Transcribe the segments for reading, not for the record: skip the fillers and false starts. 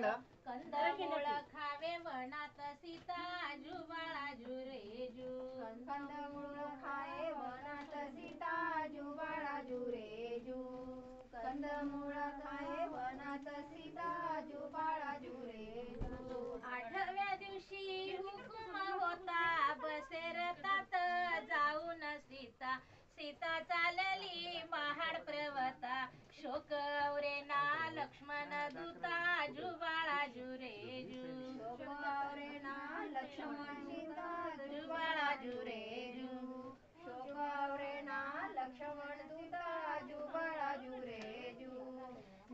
केलं? कंदमूळ खावे वनात सीता जुबाळा जुरे जू. कंदमूळ खावे वनात सीता जुबाळा जुरे जू. कंदमूळ खावे वनात सीता जुबाळा जुरे जू. आठव्या दिवशी हुकुम होता बसे रथात जाऊन सीता. सीता चालली महाड पर्वता शोक औरेना लक्ष्मण दूता जुबाळा जुरे जू. शोक औरेना लक्ष्मण सीता जुबाळा जुरे जू. शोक औरेना लक्ष्मण दूता जुबाळा जुरे जू.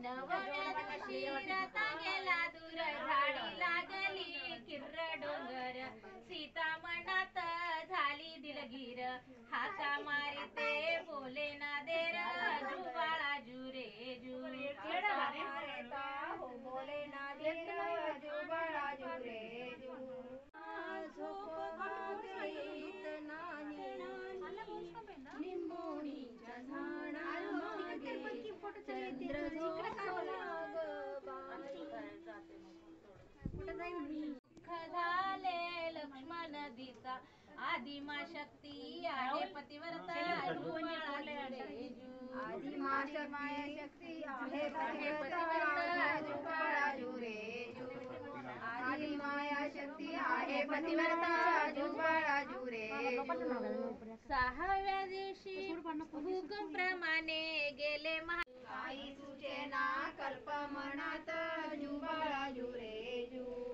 नवव्या दिवशी रथा गेला दूर झाडी लागली किर्र डोंगर. सीता मनात झाली दिलगीर हाका मारिते बोले ना देर जुबाळा जुरे जू. मारेता हो बोले ना देर जुबाळा जुरे जू. झोप भागीत नाही निंबोणीच्या झाडामागे चंद्र झोपला ग बाई. दुःख झाले लक्ष्मण दिसा आदिमा शक्ती आहे पतिव्रता जुबाळा जुरे जू. आदिमा शक्ती आहे पतिव्रता जुबाळा जुरे जू. आदिमाया शक्ती आहे पतिव्रता जुबाळा जुरे जू. सहाव्या दिवशी हुकुम प्रमाणे गेले काही सुचेना कल्प मनात जुबाळा जुरे जू.